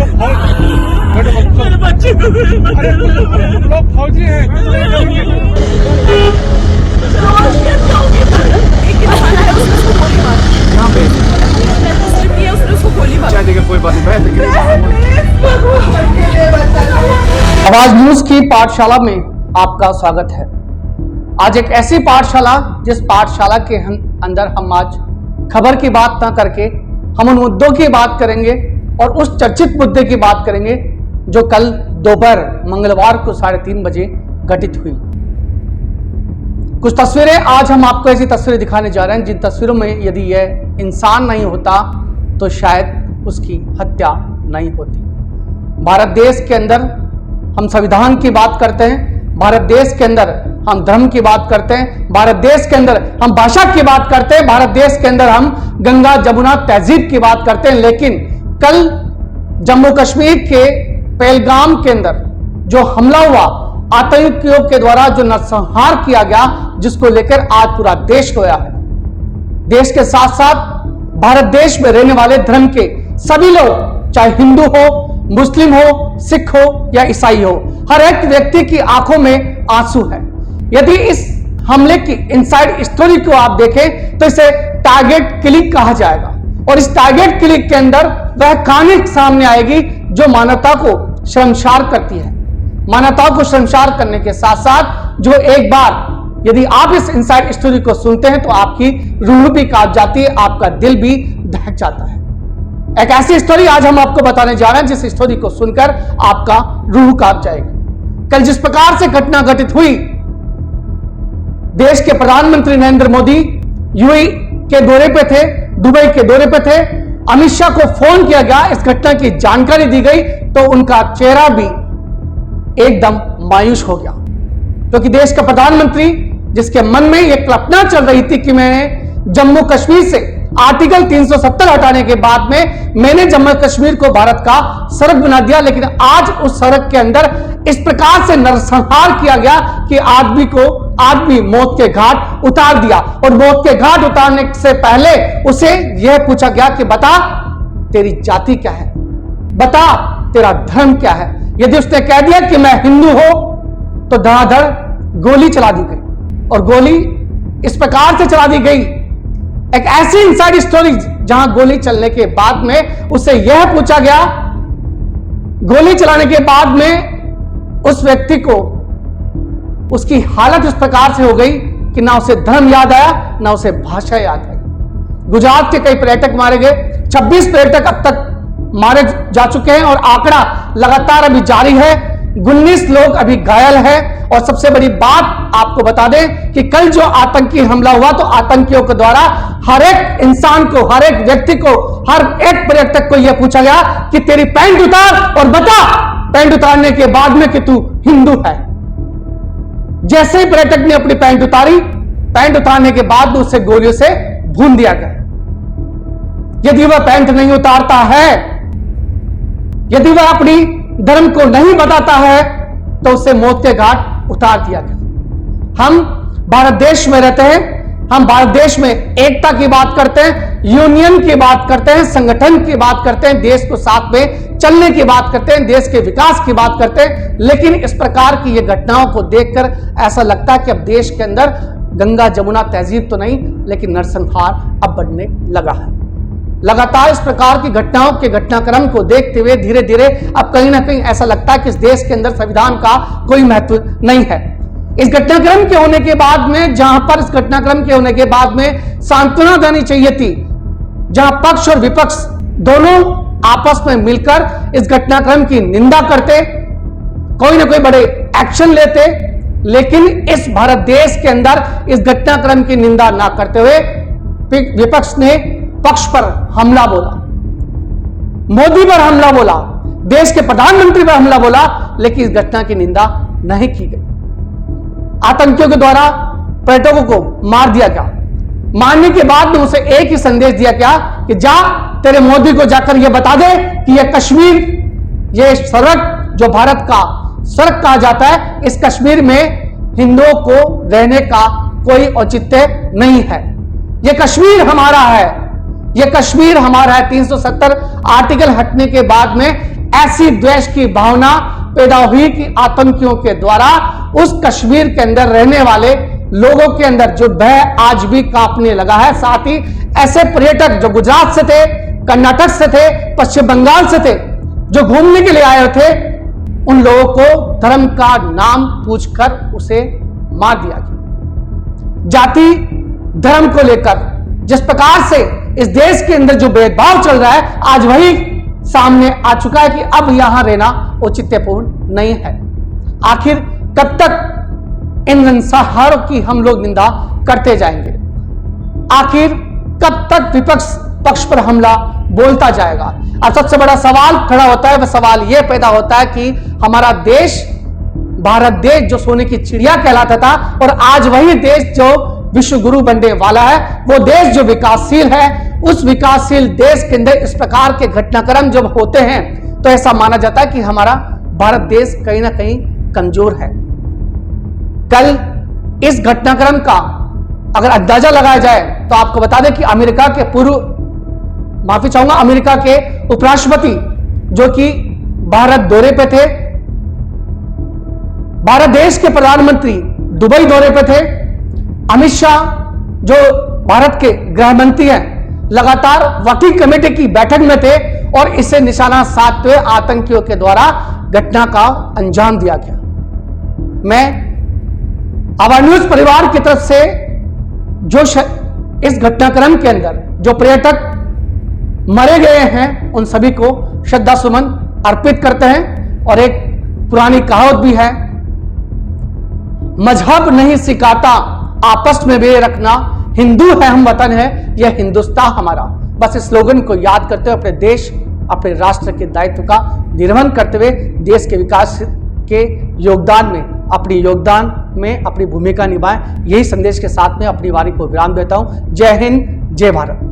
मेरे बच्चे को लोग फौजी हैं। कोई बात नहीं। आवाज न्यूज की पाठशाला में आपका स्वागत है। आज एक ऐसी पाठशाला जिस पाठशाला के अंदर हम आज खबर की बात ना करके हम उन मुद्दों की बात करेंगे और उस चर्चित मुद्दे की बात करेंगे जो कल दोपहर मंगलवार को 3:30 बजे घटित हुई। कुछ तस्वीरें आज हम आपको ऐसी तस्वीरें दिखाने जा रहे हैं जिन तस्वीरों में यदि यह इंसान नहीं होता तो शायद उसकी हत्या नहीं होती। भारत देश के अंदर हम संविधान की बात करते हैं, भारत देश के अंदर हम धर्म की बात करते हैं, भारत देश के अंदर हम भाषा की बात करते हैं, भारत देश के अंदर हम गंगा जमुना तहजीब की बात करते हैं। लेकिन कल जम्मू कश्मीर के पहलगाम के अंदर जो हमला हुआ, आतंकियों के द्वारा जो नरसंहार किया गया, जिसको लेकर आज पूरा देश रोया है। देश के साथ साथ भारत देश में रहने वाले धर्म के सभी लोग, चाहे हिंदू हो, मुस्लिम हो, सिख हो या ईसाई हो, हर एक व्यक्ति की आंखों में आंसू है। यदि इस हमले की इनसाइड स्टोरी को आप देखें तो इसे टारगेट किलिंग कहा जाएगा और इस टारगेट किलिंग के अंदर वह कहानी सामने आएगी जो मानवता को शर्मसार करती है। मानवता को शर्मसार करने के साथ साथ जो एक बार यदि आप इस इनसाइड स्टोरी को सुनते हैं तो आपकी रूह भी कांप जाती है, आपका दिल भी दहक जाता है। एक ऐसी स्टोरी आज हम आपको बताने जा रहे हैं जिस स्टोरी को सुनकर आपका रूह कांप जाएगी। कल जिस प्रकार से घटना घटित हुई, देश के प्रधानमंत्री नरेंद्र मोदी यूएई के दौरे पे थे, दुबई के दौरे पे थे, अमित शाह को फोन किया गया, इस घटना की जानकारी दी गई तो उनका चेहरा भी एकदम मायूस हो गया, क्योंकि देश का प्रधानमंत्री जिसके मन में यह कल्पना चल रही थी कि मैंने जम्मू कश्मीर से आर्टिकल 370 हटाने के बाद में मैंने जम्मू कश्मीर को भारत का सड़क बना दिया, लेकिन आज उस सड़क के अंदर इस प्रकार से नरसंहार किया गया कि आदमी मौत के घाट उतार दिया। और मौत के घाट उतारने से पहले उसे यह पूछा गया कि बता तेरी जाति क्या है, बता तेरा धर्म क्या है। यदि उसने कह दिया कि मैं हिंदू हूं तो धड़ाधड़ गोली चला दी गई और गोली इस प्रकार से चला दी गई, एक ऐसी इनसाइड स्टोरी जहां गोली चलने के बाद में उससे यह पूछा गया, गोली चलाने के बाद में उस व्यक्ति को उसकी हालत इस प्रकार से हो गई कि ना उसे धर्म याद आया ना उसे भाषा याद आई। गुजरात के कई पर्यटक मारे गए, 26 पर्यटक अब तक मारे जा चुके हैं और आंकड़ा लगातार अभी जारी है, 19 लोग अभी घायल हैं। और सबसे बड़ी बात आपको बता दें कि कल जो आतंकी हमला हुआ तो आतंकियों के द्वारा हर एक इंसान को, हर एक व्यक्ति को, हर एक पर्यटक को यह पूछा गया कि तेरी पैंट उतार और बता पैंट उतारने के बाद में कि तू हिंदू है। जैसे ही पर्यटक ने अपनी पैंट उतारी, पैंट उतारने के बाद उसे गोलियों से भून दिया गया। यदि वह पैंट नहीं उतारता है, यदि वह अपनी धर्म को नहीं बताता है तो उसे मौत के घाट उतार दिया गया। हम भारत देश में रहते हैं, हम भारत देश में एकता की बात करते हैं, यूनियन की बात करते हैं, संगठन की बात करते हैं, देश को साथ में चलने की बात करते हैं, देश के विकास की बात करते हैं। लेकिन इस प्रकार की ये घटनाओं को देखकर ऐसा लगता है कि अब देश के अंदर गंगा जमुना तहजीब तो नहीं लेकिन नरसंहार अब बढ़ने लगा है। लगातार इस प्रकार की घटनाओं के घटनाक्रम को देखते हुए धीरे धीरे अब कहीं ना कहीं ऐसा लगता है कि इस देश के अंदर संविधान का कोई महत्व नहीं है। इस घटनाक्रम के होने के बाद में, जहां पर इस घटनाक्रम के होने के बाद में सांत्वना देनी चाहिए थी, जहां पक्ष और विपक्ष दोनों आपस में मिलकर इस घटनाक्रम की निंदा करते, कोई ना कोई बड़े एक्शन लेते, लेकिन इस भारत देश के अंदर इस घटनाक्रम की निंदा ना करते हुए विपक्ष ने पक्ष पर हमला बोला, मोदी पर हमला बोला, देश के प्रधानमंत्री पर हमला बोला, लेकिन इस घटना की निंदा नहीं की गई। आतंकियों के द्वारा पर्यटकों को मार दिया गया। मारने के बाद में उसे एक ही संदेश दिया गया कि जा तेरे मोदी को जाकर यह बता दे कि यह कश्मीर, यह सड़क जो भारत का सड़क कहा जाता है, इस कश्मीर में हिंदुओं को रहने का कोई औचित्य नहीं है। यह कश्मीर हमारा है, यह कश्मीर हमारा है। 370 आर्टिकल हटने के बाद में ऐसी द्वेष की भावना पैदा हुई कि आतंकियों के द्वारा उस कश्मीर के अंदर रहने वाले लोगों के अंदर जो भय आज भी कांपने लगा है। साथ ही ऐसे पर्यटक जो गुजरात से थे, कर्नाटक से थे, पश्चिम बंगाल से थे, जो घूमने के लिए आए थे, उन लोगों को धर्म का नाम पूछकर उसे मार दिया गया। जाति धर्म को लेकर जिस प्रकार से इस देश के अंदर जो भेदभाव चल रहा है, आज वही सामने आ चुका है कि अब यहां रहना औचित्यपूर्ण नहीं है। आखिर कब तक इन नंसाहारों की हम लोग निंदा करते जाएंगे? आखिर कब तक विपक्ष पक्ष पर हमला बोलता जाएगा? अब सबसे बड़ा सवाल खड़ा होता है, वह सवाल यह पैदा होता है कि हमारा देश, भारत देश जो सोने की चिड़िया कहलाता था, और आज वही देश जो विश्व गुरु बनने वाला है, वो देश जो विकासशील है, उस विकासशील देश के अंदर इस प्रकार के घटनाक्रम जब होते हैं तो ऐसा माना जाता है कि हमारा भारत देश कहीं ना कहीं कमजोर है। कल इस घटनाक्रम का अगर अंदाजा लगाया जाए तो आपको बता दें कि अमेरिका के अमेरिका के उपराष्ट्रपति जो कि भारत दौरे पे थे, भारत देश के प्रधानमंत्री दुबई दौरे पे थे, अमित शाह जो भारत के गृह मंत्री हैं लगातार वर्किंग कमेटी की बैठक में थे, और इसे निशाना साधते हुए आतंकियों के द्वारा घटना का अंजाम दिया गया। मैं आवर न्यूज परिवार की तरफ से जो इस घटनाक्रम के अंदर जो पर्यटक मरे गए हैं, उन सभी को श्रद्धा सुमन अर्पित करते हैं। और एक पुरानी कहावत भी है, मजहब नहीं सिखाता आपस में वे रखना, हिंदू है हम वतन है यह हिंदुस्तान हमारा। बस इस स्लोगन को याद करते हुए अपने देश, अपने राष्ट्र के दायित्व का निर्वहन करते हुए देश के विकास के योगदान में अपनी भूमिका निभाएं। यही संदेश के साथ में अपनी वाणी को विराम देता हूं। जय हिंद, जय भारत।